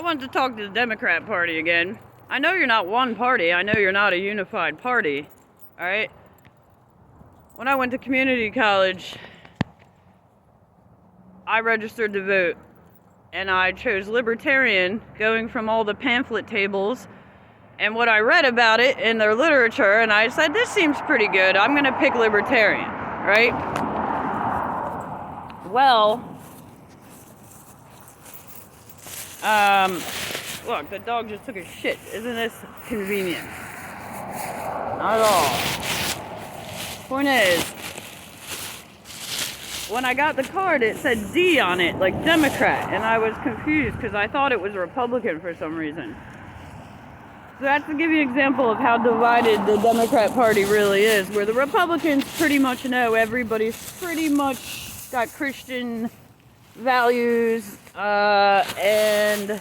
wanted to talk to the Democrat Party again. I know you're not one party. I know you're not a unified party. Alright? When I went to community college, I registered to vote. And I chose Libertarian, going from all the pamphlet tables and what I read about it in their literature, and I said, this seems pretty good. I'm going to pick Libertarian, right? Well, look, the dog just took a shit. Isn't this convenient? Not at all. Point is, when I got the card, it said D on it, like Democrat, and I was confused because I thought it was Republican for some reason. So that's to give you an example of how divided the Democrat Party really is, where the Republicans pretty much know everybody's pretty much got Christian values, and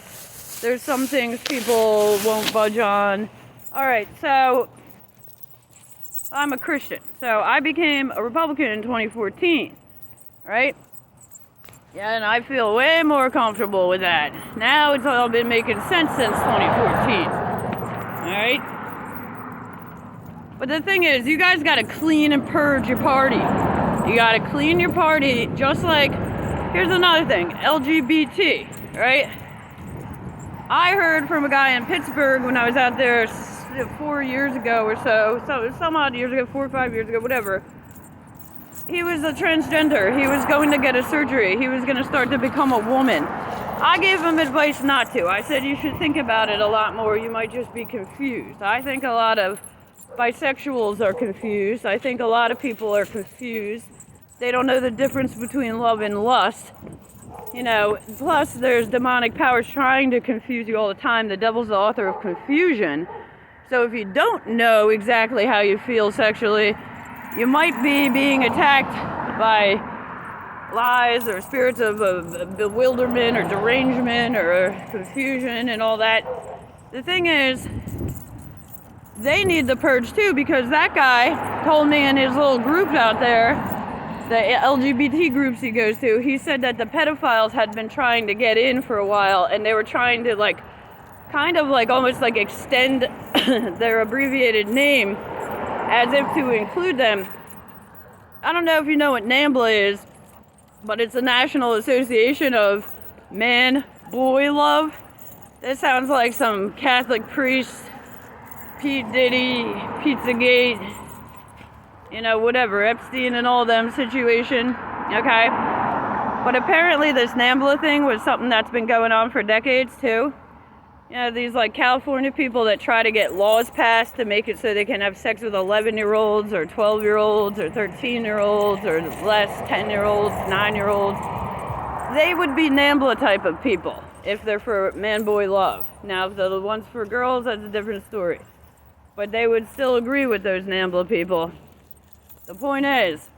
there's some things people won't budge on. Alright, so I'm a Christian. So I became a Republican in 2014, right? Yeah, and I feel way more comfortable with that. Now it's all been making sense since 2014. Alright? But the thing is, you guys gotta clean and purge your party. You gotta clean your party, just like, here's another thing, LGBT, right? I heard from a guy in Pittsburgh when I was out there 4 years ago or so some odd years ago, 4 or 5 years ago, whatever. He was a transgender. He was going to get a surgery. He was going to start to become a woman. I gave him advice not to. I said you should think about it a lot more. You might just be confused. I think a lot of bisexuals are confused. I think a lot of people are confused. They don't know the difference between love and lust. You know, plus there's demonic powers trying to confuse you all the time. The devil's the author of confusion. So if you don't know exactly how you feel sexually, you might be being attacked by lies or spirits of bewilderment or derangement or confusion and all that. The thing is, they need the purge too, because that guy told me in his little groups out there, the LGBT groups he goes to, he said that the pedophiles had been trying to get in for a while, and they were trying to almost extend their abbreviated name as if to include them. I don't know if you know what NAMBLA is, but it's a National Association of Man-Boy Love. This sounds like some Catholic priest, Pete Diddy, Pizzagate, you know, whatever, Epstein and all them situation, okay? But apparently this NAMBLA thing was something that's been going on for decades too. You know, these California people that try to get laws passed to make it so they can have sex with 11-year-olds or 12-year-olds or 13-year-olds or less, 10-year-olds, 9-year-olds. They would be NAMBLA type of people if they're for man-boy love. Now, if they're the ones for girls, that's a different story. But they would still agree with those NAMBLA people. The point is,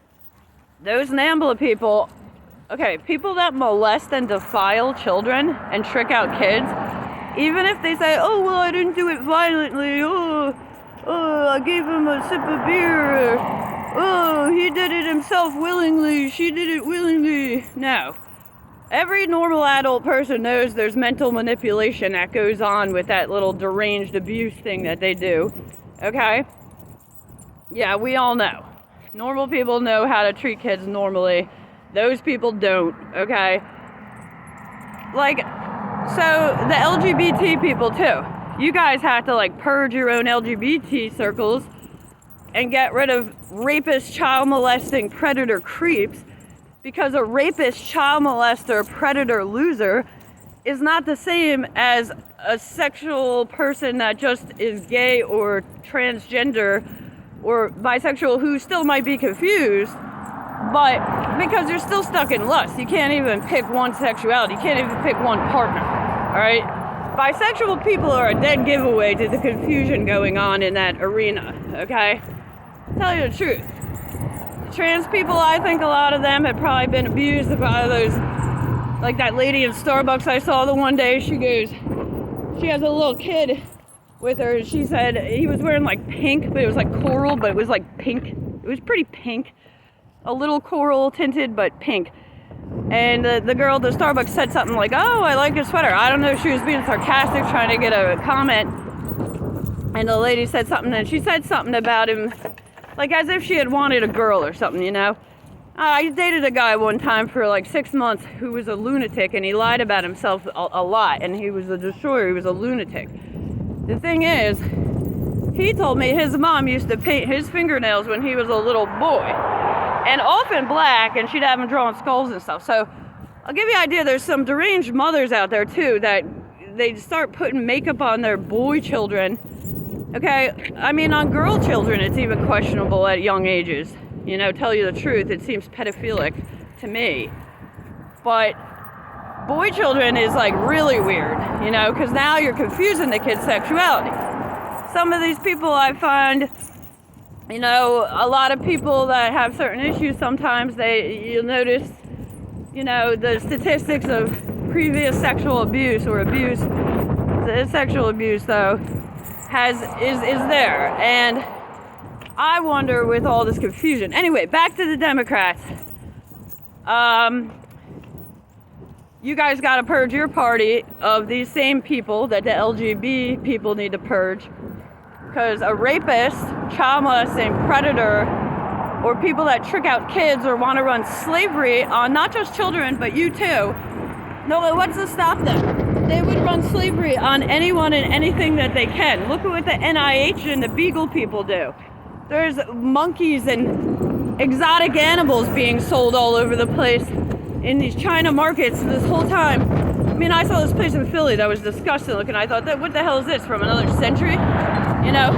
those NAMBLA people, okay, people that molest and defile children and trick out kids, even if they say, oh, well, I didn't do it violently, I gave him a sip of beer, he did it himself willingly, she did it willingly. No. Every normal adult person knows there's mental manipulation that goes on with that little deranged abuse thing that they do, okay? Yeah, we all know. Normal people know how to treat kids normally. Those people don't, okay? So the LGBT people too, you guys have to purge your own LGBT circles and get rid of rapist, child molesting, predator creeps, because a rapist, child molester, predator loser is not the same as a sexual person that just is gay or transgender or bisexual who still might be confused, but because you're still stuck in lust. You can't even pick one sexuality. You can't even pick one partner, all right? Bisexual people are a dead giveaway to the confusion going on in that arena, okay? Tell you the truth. Trans people, I think a lot of them have probably been abused by those, like that lady in Starbucks I saw the one day. She has a little kid with her. She said he was wearing pink, but it was coral, but it was pink. It was pretty pink. A little coral tinted, but pink. And the girl at the Starbucks said something like, oh, I like your sweater. I don't know if she was being sarcastic, trying to get a comment. And the lady said something, and she said something about him, like as if she had wanted a girl or something, you know? I dated a guy one time for like 6 months who was a lunatic, and he lied about himself a lot, and he was a destroyer, he was a lunatic. The thing is, he told me his mom used to paint his fingernails when he was a little boy, and often black, and she'd have him drawing skulls and stuff. So I'll give you an idea, there's some deranged mothers out there too that they start putting makeup on their boy children. Okay, I mean on girl children it's even questionable at young ages. You know, tell you the truth, it seems pedophilic to me. But boy children is like really weird, you know, because now you're confusing the kid's sexuality. Some of these people I find, you know, a lot of people that have certain issues sometimes, you'll notice, you know, the statistics of previous sexual abuse or abuse, the sexual abuse though, is there. And I wonder with all this confusion. Anyway, back to the Democrats. You guys got to purge your party of these same people that the LGBT people need to purge. Because a rapist, child molesting, predator, or people that trick out kids or want to run slavery on not just children, but you too. No, what's to stop them? They would run slavery on anyone and anything that they can. Look at what the NIH and the Beagle people do. There's monkeys and exotic animals being sold all over the place in these China markets this whole time. I mean, I saw this place in Philly that was disgusting looking. I thought, what the hell is this, from another century? You know?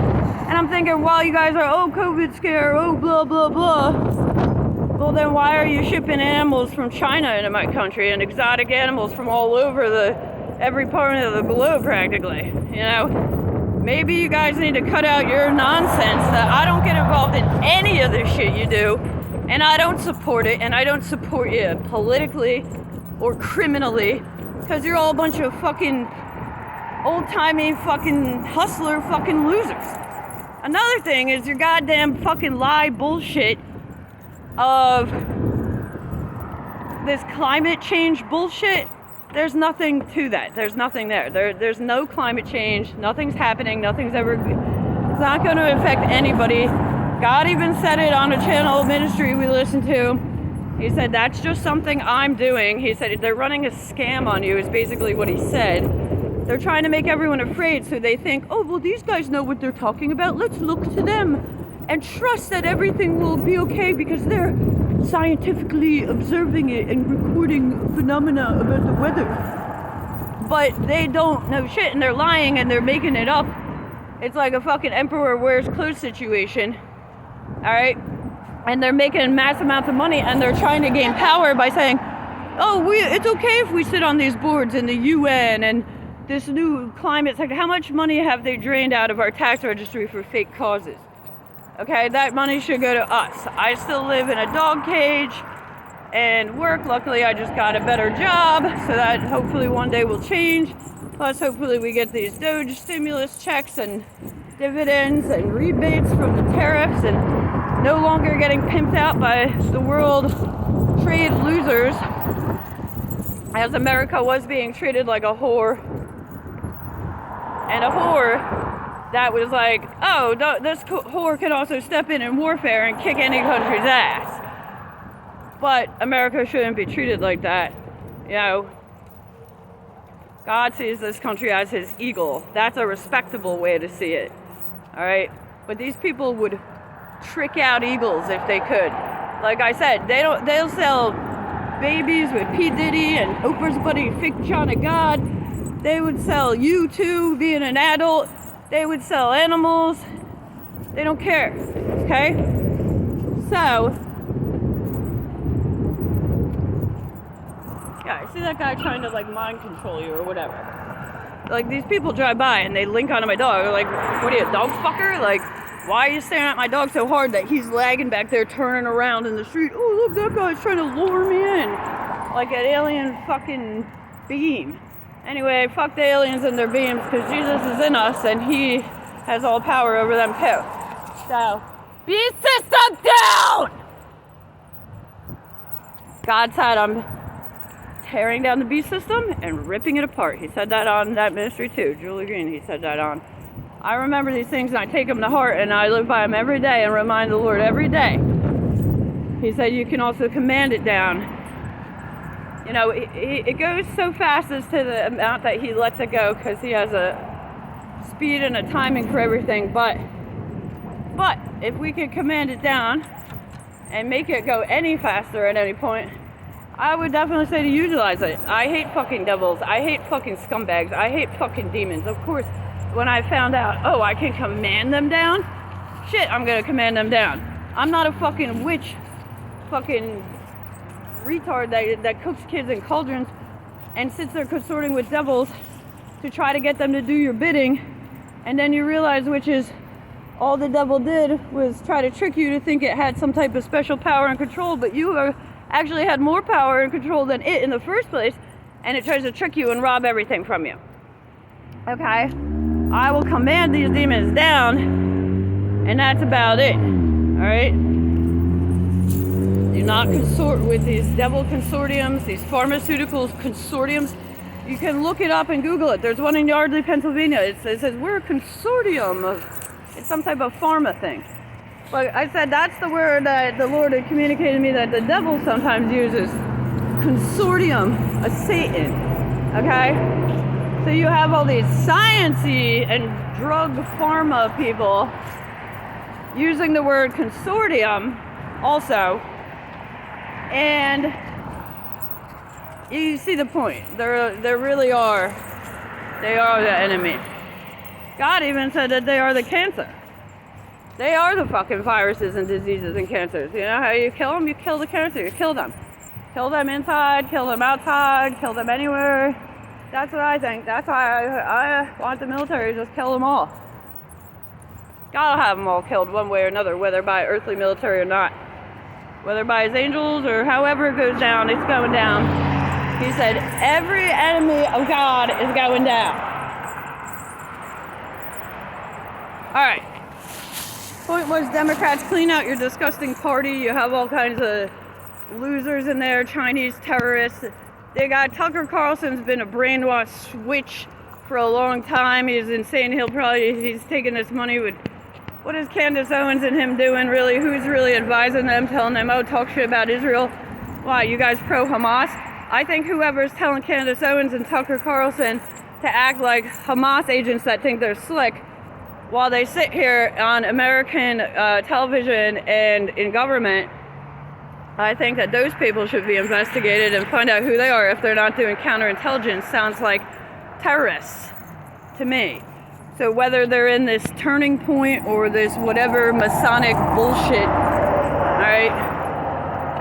And I'm thinking, well, you guys are, oh, COVID scare, oh, blah, blah, blah. Well, then why are you shipping animals from China into my country and exotic animals from all over every part of the globe practically, you know? Maybe you guys need to cut out your nonsense that I don't get involved in any of this shit you do, and I don't support it, and I don't support you politically or criminally, because you're all a bunch of fucking old-timey fucking hustler fucking losers. Another thing is your goddamn fucking lie bullshit of this climate change bullshit. There's nothing to that. There's nothing there. There's no climate change. Nothing's happening. It's not going to affect anybody. God even said it on a channel ministry we listened to. He said, that's just something I'm doing. He said, they're running a scam on you, is basically what he said. They're trying to make everyone afraid, so they think, oh, well, these guys know what they're talking about. Let's look to them and trust that everything will be okay because they're scientifically observing it and recording phenomena about the weather. But they don't know shit, and they're lying and they're making it up. It's like a fucking emperor wears clothes situation. Alright? And they're making mass amounts of money, and they're trying to gain power by saying, oh, it's okay if we sit on these boards in the UN and this new climate sector. How much money have they drained out of our tax registry for fake causes? Okay, that money should go to us. I still live in a dog cage and work. Luckily, I just got a better job, so that hopefully one day will change. Plus, hopefully we get these Doge stimulus checks and dividends and rebates from the tariffs and no longer getting pimped out by the world trade losers, as America was being treated like a whore. And a whore that was like, oh, this whore can also step in warfare and kick any country's ass. But America shouldn't be treated like that. You know, God sees this country as his eagle. That's a respectable way to see it. All right? But these people would trick out eagles if they could. Like I said, they'll sell babies with P. Diddy and Oprah's buddy, fake John of God. They would sell you too, being an adult. They would sell animals. They don't care, okay? So, yeah, I see that guy trying to like mind control you or whatever. Like these people drive by and they link onto my dog. They're like, what are you, a dog fucker? Like, why are you staring at my dog so hard that he's lagging back there turning around in the street? Oh, look, that guy's trying to lure me in. Like an alien fucking beam. Anyway, fuck the aliens and their beams, because Jesus is in us and he has all power over them too. So, beast system down! God said, I'm tearing down the beast system and ripping it apart. He said that on that ministry too. Julie Green, he said that on. I remember these things and I take them to heart and I live by them every day and remind the Lord every day. He said you can also command it down. You know, it goes so fast as to the amount that he lets it go because he has a speed and a timing for everything. But if we can command it down and make it go any faster at any point, I would definitely say to utilize it. I hate fucking devils. I hate fucking scumbags. I hate fucking demons. Of course, when I found out, oh, I can command them down, shit, I'm gonna command them down. I'm not a fucking witch, fucking retard that cooks kids in cauldrons and sits there consorting with devils to try to get them to do your bidding, and then you realize witches, all the devil did was try to trick you to think it had some type of special power and control, but you actually had more power and control than it in the first place, and it tries to trick you and rob everything from you. Okay? I will command these demons down, and that's about it. Alright? Do not consort with these devil consortiums, these pharmaceutical consortiums. You can look it up and Google it. There's one in Yardley, Pennsylvania. It says we're a consortium. It's some type of pharma thing. But I said that's the word that the Lord had communicated to me that the devil sometimes uses. Consortium, a Satan. Okay? So you have all these science-y and drug pharma people using the word consortium also. And you see the point. They really are. They are the enemy. God even said that they are the cancer. They are the fucking viruses and diseases and cancers. You know how you kill them? You kill the cancer. You kill them. Kill them inside, kill them outside, kill them anywhere. That's what I think. That's why I want the military to just kill them all. God will have them all killed one way or another, whether by earthly military or not. Whether by his angels or however it goes down, it's going down. He said, every enemy of God is going down. Alright. Point was, Democrats, clean out your disgusting party. You have all kinds of losers in there, Chinese terrorists. They got Tucker Carlson's been a brainwashed switch for a long time. He's insane. He's taking this money with... What is Candace Owens and him doing, really? Who's really advising them, telling them, oh, talk shit about Israel? Why, you guys pro-Hamas? I think whoever's telling Candace Owens and Tucker Carlson to act like Hamas agents that think they're slick while they sit here on American television and in government, I think that those people should be investigated and find out who they are if they're not doing counterintelligence. Sounds like terrorists to me. So whether they're in this turning point or this whatever Masonic bullshit, alright?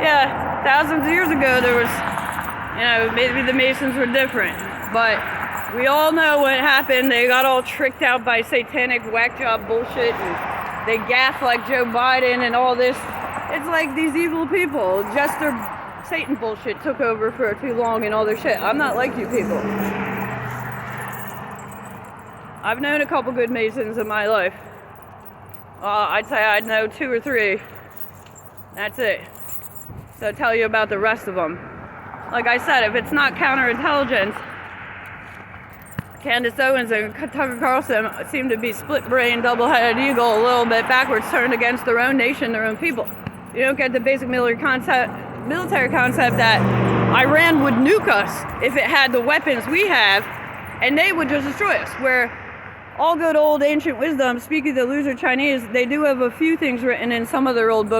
Yeah, thousands of years ago there was, you know, maybe the Masons were different, but we all know what happened. They got all tricked out by satanic whack job bullshit and they gaffed like Joe Biden and all this. It's like these evil people, just their Satan bullshit took over for too long and all their shit. I'm not like you people. I've known a couple good Masons in my life. I'd say I know 2 or 3. That's it. So I'll tell you about the rest of them. Like I said, if it's not counterintelligence, Candace Owens and Tucker Carlson seem to be split-brained, double-headed eagle, a little bit backwards, turned against their own nation, their own people. You don't get the basic military concept that Iran would nuke us if it had the weapons we have, and they would just destroy us. Where all good old ancient wisdom, speaking of the loser Chinese, they do have a few things written in some of their old books